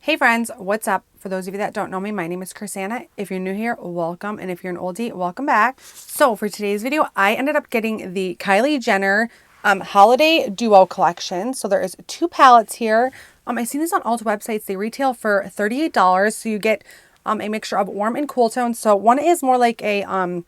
Hey friends, what's up? For those of you that don't know me, my name is Crissanna. If you're new here, welcome. And if you're an oldie, welcome back. So for today's video, I ended up getting the Kylie Jenner Holiday Duo Collection. So there is 2 palettes here. I've seen this on Ulta websites. They retail for $38. So you get a mixture of warm and cool tones. So one is more like a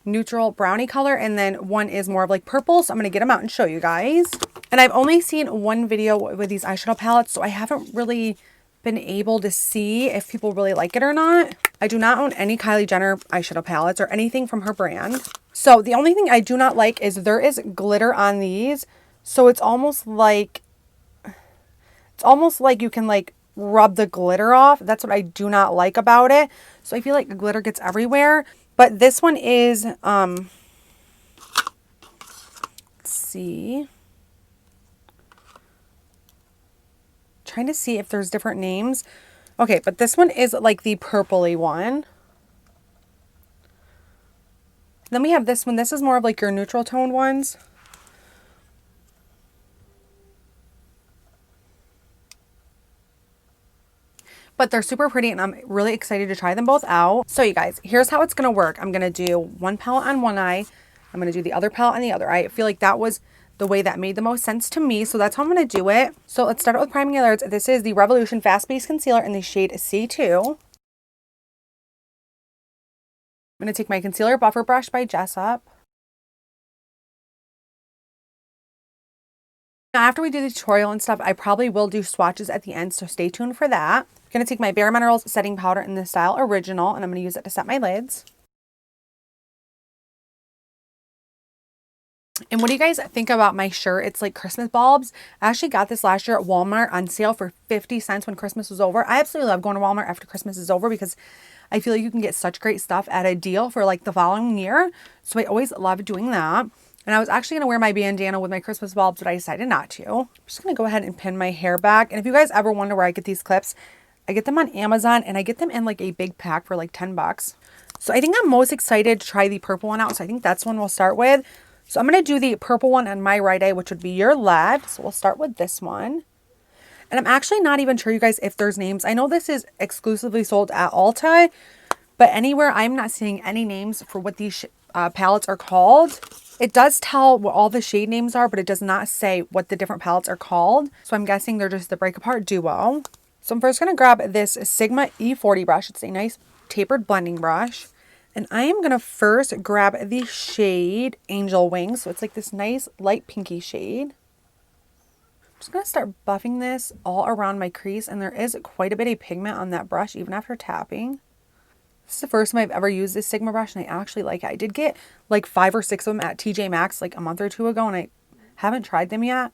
neutral brownie color, and then one is more of like purple. So I'm going to get them out and show you guys. And I've only seen one video with these eyeshadow palettes, so I haven't really been able to see if people really like it or not. I do not own any Kylie Jenner eyeshadow palettes or anything from her brand. So the only thing I do not like is there is glitter on these. So it's almost like you can like rub the glitter off. That's what I do not like about it. So I feel like the glitter gets everywhere. But this one is let's see. Trying to see if there's different names. Okay, but this one is like the purpley one. Then we have this one. This is more of like your neutral toned ones. But they're super pretty and I'm really excited to try them both out. So you guys, here's how it's going to work. I'm going to do one palette on one eye. I'm going to do the other palette on the other eye. I feel like that was the way that made the most sense to me. So that's how I'm going to do it. So let's start out with priming your layers. This is the Revolution Fast Base Concealer in the shade C2. I'm going to take my concealer buffer brush by Jessup. Now, after we do the tutorial and stuff, I probably will do swatches at the end, so stay tuned for that. I'm going to take my Bare Minerals setting powder in the style Original, and I'm going to use it to set my lids. And what do you guys think about my shirt? It's like Christmas bulbs. I actually got this last year at Walmart on sale for 50 cents when Christmas was over. I absolutely love going to Walmart after Christmas is over because I feel like you can get such great stuff at a deal for like the following year. So I always love doing that. And I was actually going to wear my bandana with my Christmas bulbs, but I decided not to. I'm just going to go ahead and pin my hair back. And if you guys ever wonder where I get these clips, I get them on Amazon and I get them in like a big pack for like 10 bucks. So I think I'm most excited to try the purple one out. So I think that's one we'll start with. So I'm going to do the purple one on my right eye, which would be your left. So we'll start with this one. And I'm actually not even sure, you guys, if there's names. I know this is exclusively sold at Ulta, but anywhere I'm not seeing any names for what these palettes are called. It does tell what all the shade names are, but it does not say what the different palettes are called. So I'm guessing they're just the Break Apart Duo. So I'm first going to grab this Sigma E40 brush. It's a nice tapered blending brush. And I am going to first grab the shade Angel Wings. So it's like this nice light pinky shade. I'm just going to start buffing this all around my crease. And there is quite a bit of pigment on that brush even after tapping. This is the first time I've ever used this Sigma brush and I actually like it. I did get like 5 or 6 of them at TJ Maxx like a month or 2 ago and I haven't tried them yet.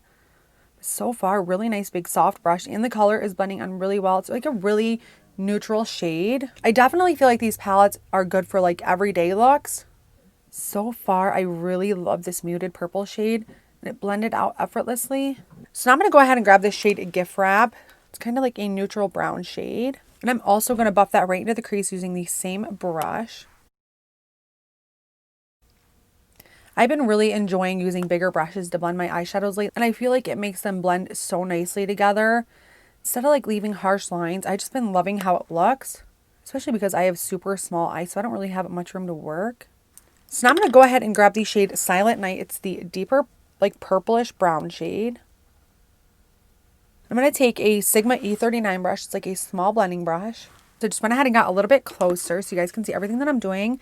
So far, really nice big soft brush and the color is blending on really well. It's like a really neutral shade. I definitely feel like these palettes are good for like everyday looks. So far, I really love this muted purple shade and it blended out effortlessly. So now I'm going to go ahead and grab this shade Gift Wrap. It's kind of like a neutral brown shade. And I'm also going to buff that right into the crease using the same brush. I've been really enjoying using bigger brushes to blend my eyeshadows lately, and I feel like it makes them blend so nicely together. Instead of like leaving harsh lines, I've just been loving how it looks, especially because I have super small eyes, so I don't really have much room to work. So now I'm going to go ahead and grab the shade Silent Night. It's the deeper, like purplish brown shade. I'm going to take a Sigma E39 brush. It's like a small blending brush. So just went ahead and got a little bit closer so you guys can see everything that I'm doing.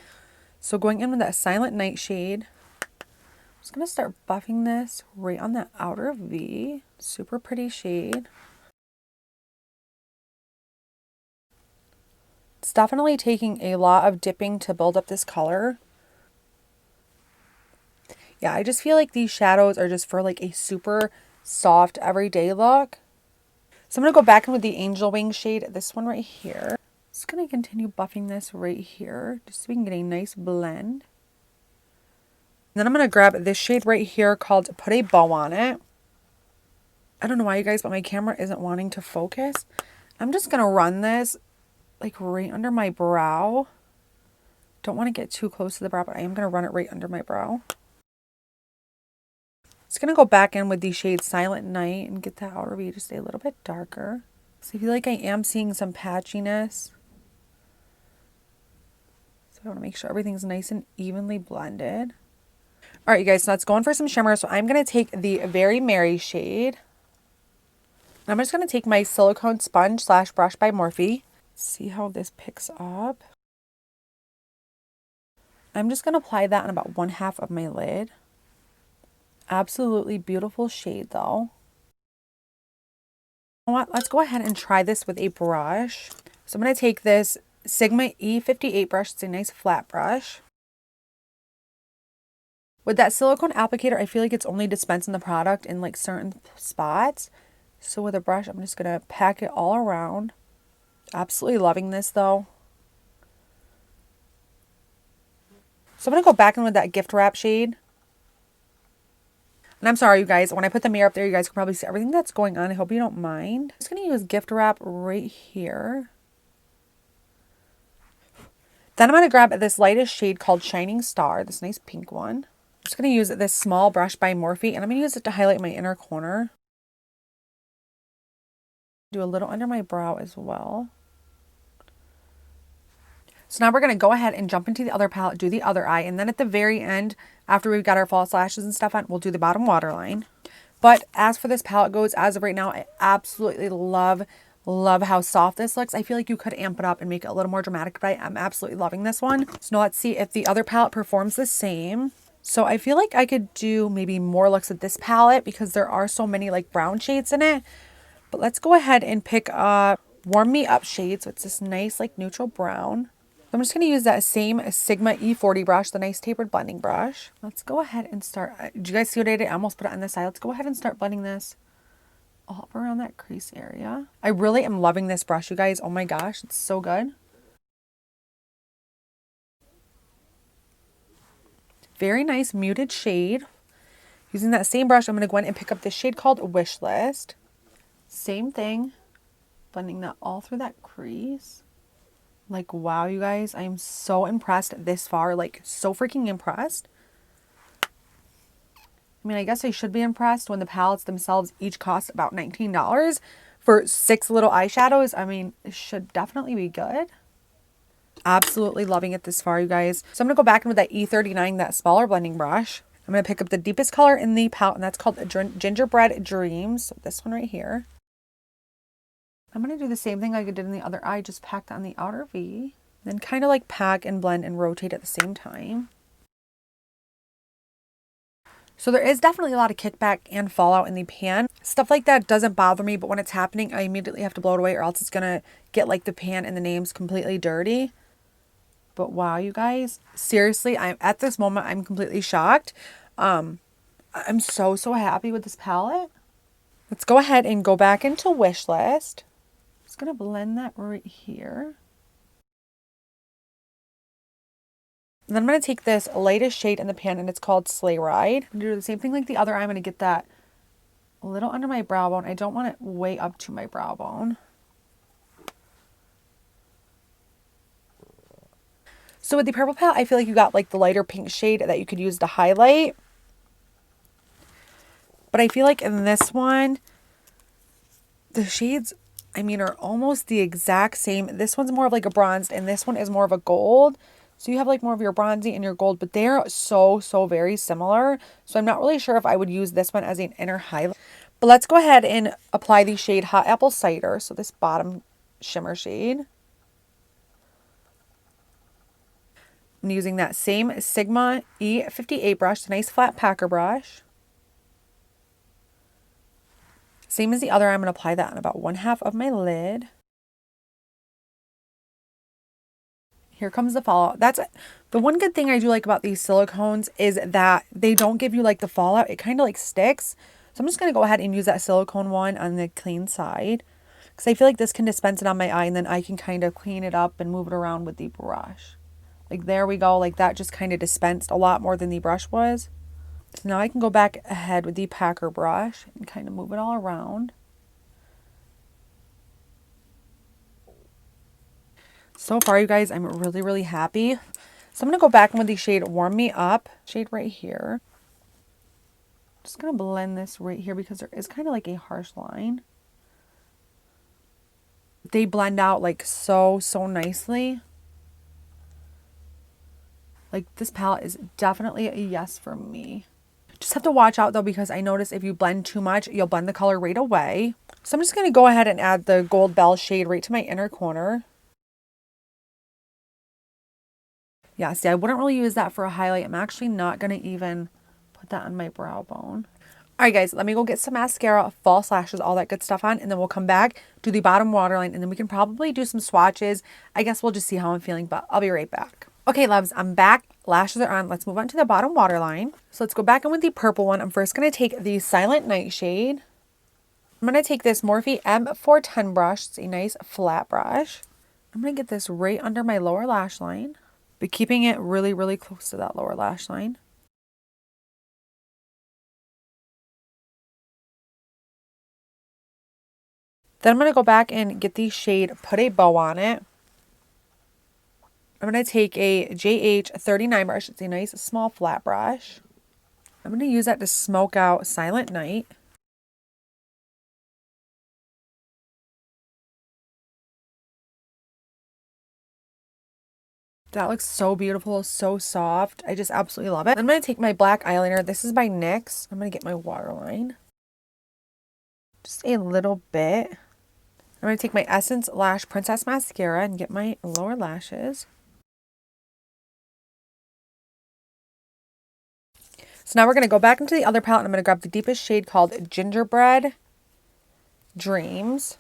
So going in with that Silent Night shade. I'm just going to start buffing this right on that outer V. Super pretty shade. It's definitely taking a lot of dipping to build up this color. Yeah, I just feel like these shadows are just for like a super soft everyday look. So I'm going to go back in with the Angel Wing shade, this one right here. Just going to continue buffing this right here, just so we can get a nice blend. And then I'm going to grab this shade right here called Put a Bow on It. I don't know why, you guys, but my camera isn't wanting to focus. I'm just going to run this like right under my brow. Don't want to get too close to the brow, but I am going to run it right under my brow. Just going to go back in with the shade Silent Night and get that outer V just a little bit darker. So I feel like I am seeing some patchiness. So I want to make sure everything's nice and evenly blended. All right, you guys, so let's go in for some shimmer. So I'm going to take the Very Merry shade. I'm just going to take my silicone sponge slash brush by Morphe. See how this picks up. I'm just going to apply that on about 1/2 of my lid. Absolutely beautiful shade though. You know what? Let's go ahead and try this with a brush. So I'm going to take this Sigma E58 brush. It's a nice flat brush. With that silicone applicator, I feel like it's only dispensing the product in like certain spots. So with a brush, I'm just going to pack it all around. Absolutely loving this though. So I'm going to go back in with that gift wrap shade. And I'm sorry, you guys, when I put the mirror up there, you guys can probably see everything that's going on. I hope you don't mind. I'm just going to use gift wrap right here. Then I'm going to grab this lightest shade called Shining Star, this nice pink one. I'm just going to use this small brush by Morphe, and I'm going to use it to highlight my inner corner. Do a little under my brow as well. So now we're going to go ahead and jump into the other palette, do the other eye, and then at the very end, after we've got our false lashes and stuff on, we'll do the bottom waterline. But as for this palette goes, as of right now, I absolutely love how soft this looks. I feel like you could amp it up and make it a little more dramatic, but I'm absolutely loving this one. So now let's see if the other palette performs the same. So I feel like I could do maybe more looks with this palette because there are so many like brown shades in it. But let's go ahead and pick up Warm Me Up shade. So it's this nice like neutral brown. I'm just going to use that same Sigma E40 brush, the nice tapered blending brush. Let's go ahead and start. Did you guys see what I did? I almost put it on the side. Let's go ahead and start blending this all around that crease area. I really am loving this brush, you guys. Oh my gosh, it's so good. Very nice muted shade. Using that same brush, I'm going to go in and pick up this shade called Wish List. Same thing. Blending that all through that crease. Like, wow, you guys, I am so impressed this far. Like, so freaking impressed. I mean, I guess I should be impressed when the palettes themselves each cost about $19 for 6 little eyeshadows. I mean, it should definitely be good. Absolutely loving it this far, you guys. So I'm going to go back in with that E39, that smaller blending brush. I'm going to pick up the deepest color in the palette, and that's called Gingerbread Dreams. So this one right here. I'm going to do the same thing like I did in the other eye, just pack that on the outer V. Then kind of like pack and blend and rotate at the same time. So there is definitely a lot of kickback and fallout in the pan. Stuff like that doesn't bother me, but when it's happening, I immediately have to blow it away or else it's going to get like the pan and the names completely dirty. But wow, you guys, seriously, I'm at this moment, I'm completely shocked. I'm so happy with this palette. Let's go ahead and go back into Wish List. Just going to blend that right here. And then I'm going to take this lightest shade in the pan, and it's called Sleigh Ride. I'm going to do the same thing like the other eye. I'm going to get that a little under my brow bone. I don't want it way up to my brow bone. So with the purple palette, I feel like you got like the lighter pink shade that you could use to highlight. But I feel like in this one, the shades, I mean, are almost the exact same. This one's more of like a bronzed, and this one is more of a gold. So you have like more of your bronzy and your gold, but they're so very similar. So I'm not really sure if I would use this one as an inner highlight. But let's go ahead and apply the shade Hot Apple Cider. So this bottom shimmer shade. I'm using that same Sigma E58 brush, the nice flat packer brush. Same as the other, I'm going to apply that on about 1/2 of my lid. Here comes the fallout. That's the one good thing I do like about these silicones is that they don't give you like the fallout. It kind of like sticks. So I'm just going to go ahead and use that silicone one on the clean side. Because I feel like this can dispense it on my eye, and then I can kind of clean it up and move it around with the brush. Like there we go. Like that just kind of dispensed a lot more than the brush was. So now I can go back ahead with the packer brush and kind of move it all around. So far, you guys, I'm really happy. So I'm going to go back in with the shade Warm Me Up, shade right here. Just going to blend this right here because there is kind of like a harsh line. they blend out like so nicely. Like this palette is definitely a yes for me. Just have to watch out though, because I notice if you blend too much, you'll blend the color right away. So I'm just going to go ahead and add the Gold Bell shade right to my inner corner. Yeah, see, I wouldn't really use that for a highlight. I'm actually not going to even put that on my brow bone. All right, guys, let me go get some mascara, false lashes, all that good stuff on, and then we'll come back, do the bottom waterline, and then we can probably do some swatches. I guess we'll just see how I'm feeling, but I'll be right back. Okay, loves, I'm back. Lashes are on. Let's move on to the bottom waterline. So let's go back in with the purple one. I'm first going to take the Silent Night shade. I'm going to take this Morphe M410 brush. It's a nice flat brush. I'm going to get this right under my lower lash line, but keeping it really close to that lower lash line. Then I'm going to go back and get the shade, put a bow on it. I'm going to take a JH39 brush. It's a nice small flat brush. I'm going to use that to smoke out Silent Night. That looks so beautiful, so soft. I just absolutely love it. I'm going to take my black eyeliner. This is by NYX. I'm going to get my waterline. Just a little bit. I'm going to take my Essence Lash Princess Mascara and get my lower lashes. So now we're going to go back into the other palette and I'm going to grab the deepest shade called Gingerbread Dreams.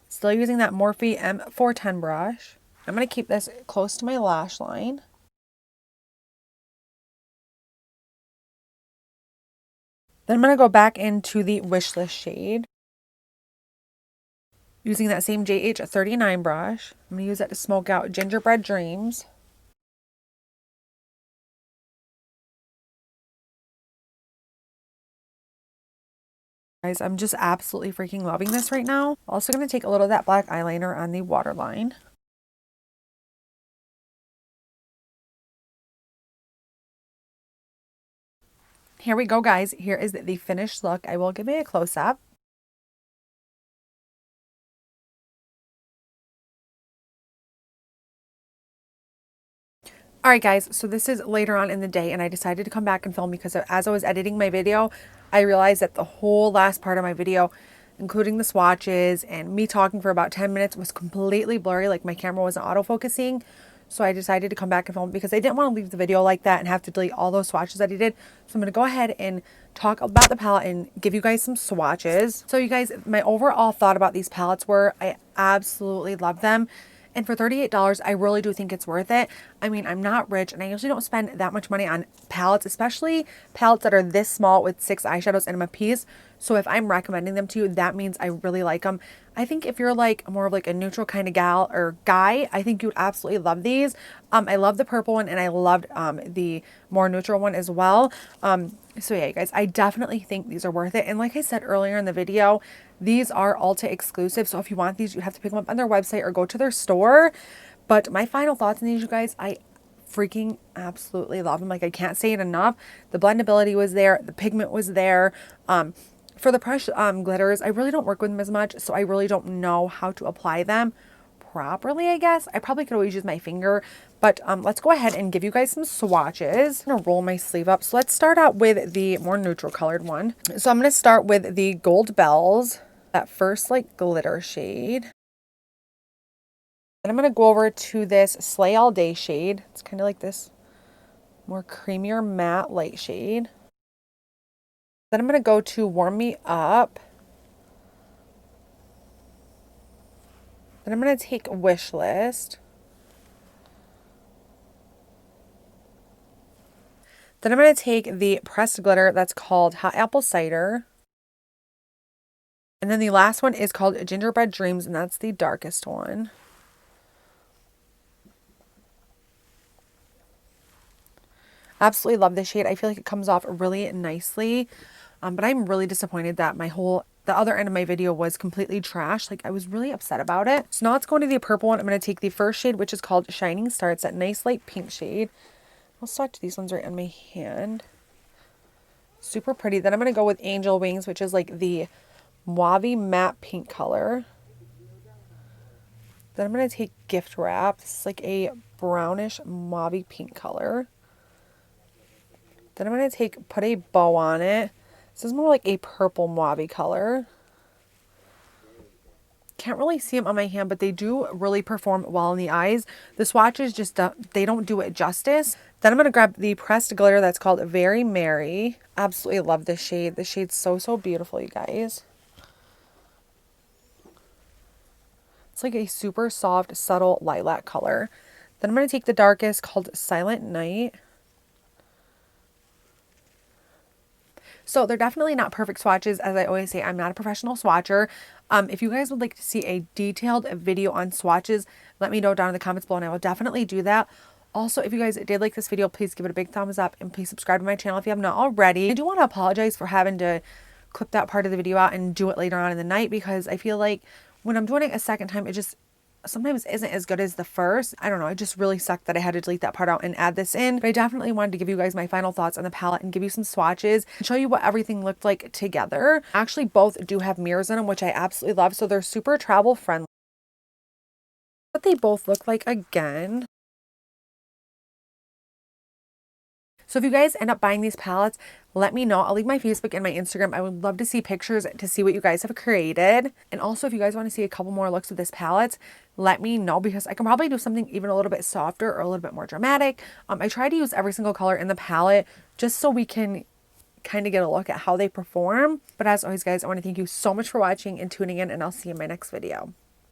Still using that Morphe M410 brush. I'm going to keep this close to my lash line. Then I'm going to go back into the Wishlist shade. Using that same JH39 brush. I'm going to use that to smoke out Gingerbread Dreams. Guys, I'm just absolutely freaking loving this right now. Also going to take a little of that black eyeliner on the waterline. Here we go, guys. Here is the finished look. I will give it a close-up. All right, guys, so this is later on in the day, and I decided to come back and film because as I was editing my video, I realized that the whole last part of my video, including the swatches and me talking for about 10 minutes, was completely blurry. Like my camera wasn't autofocusing. So I decided to come back and film because I didn't want to leave the video like that and have to delete all those swatches that I did. So I'm going to go ahead and talk about the palette and give you guys some swatches. So you guys, my overall thought about these palettes were I absolutely love them. And for $38, I really do think it's worth it. I mean, I'm not rich and I usually don't spend that much money on palettes, especially palettes that are this small with 6 eyeshadows in them a piece. So if I'm recommending them to you, that means I really like them. I think if you're like more of like a neutral kind of gal or guy, I think you'd absolutely love these. I love the purple one and I loved the more neutral one as well. So yeah, you guys, I definitely think these are worth it. And like I said earlier in the video, these are Ulta exclusive. So if you want these, you have to pick them up on their website or go to their store. But my final thoughts on these, you guys, I freaking absolutely love them. Like I can't say it enough. The blendability was there. The pigment was there. For the pressed glitters, I really don't work with them as much, so I really don't know how to apply them properly, I guess. I probably could always use my finger, but let's go ahead and give you guys some swatches. I'm going to roll my sleeve up. So let's start out with the more neutral colored one. So I'm going to start with the Gold Bells, that first like glitter shade. Then I'm going to go over to this Slay All Day shade. It's kind of like this more creamier matte light shade. Then I'm going to go to Warm Me Up. Then I'm going to take Wishlist. Then I'm going to take the pressed glitter that's called Hot Apple Cider. And then the last one is called Gingerbread Dreams, and that's the darkest one. Absolutely love this shade. I feel like it comes off really nicely. But I'm really disappointed that the other end of my video was completely trash. Like I was really upset about it. So now let's go into the purple one. I'm going to take the first shade, which is called Shining Star. It's that nice light pink shade. I'll swatch these ones right on my hand. Super pretty. Then I'm going to go with Angel Wings, which is like the mauve matte pink color. Then I'm going to take gift wrap. This is like a brownish mauve pink color. Then I'm going to put a bow on it. This is more like a purple mauve color. Can't really see them on my hand, but they do really perform well in the eyes. The swatches just they don't do it justice. Then I'm going to grab the pressed glitter that's called Very Merry. Absolutely love this shade. This shade's so, so beautiful, you guys. It's like a super soft, subtle lilac color. Then I'm going to take the darkest called Silent Night. So they're definitely not perfect swatches. As I always say, I'm not a professional swatcher. If you guys would like to see a detailed video on swatches, let me know down in the comments below and I will definitely do that. Also, if you guys did like this video, please give it a big thumbs up and please subscribe to my channel if you have not already. I do want to apologize for having to clip that part of the video out and do it later on in the night, because I feel like when I'm doing it a second time, it just sometimes isn't as good as the first. I don't know. It just really sucked that I had to delete that part out and add this in. But I definitely wanted to give you guys my final thoughts on the palette and give you some swatches and show you what everything looked like together. Actually, both do have mirrors in them, which I absolutely love. So they're super travel friendly. What they both look like again. So if you guys end up buying these palettes, let me know. I'll leave my Facebook and my Instagram. I would love to see pictures to see what you guys have created. And also, if you guys want to see a couple more looks of this palette, let me know, because I can probably do something even a little bit softer or a little bit more dramatic. I try to use every single color in the palette just so we can kind of get a look at how they perform. But as always, guys, I want to thank you so much for watching and tuning in, and I'll see you in my next video.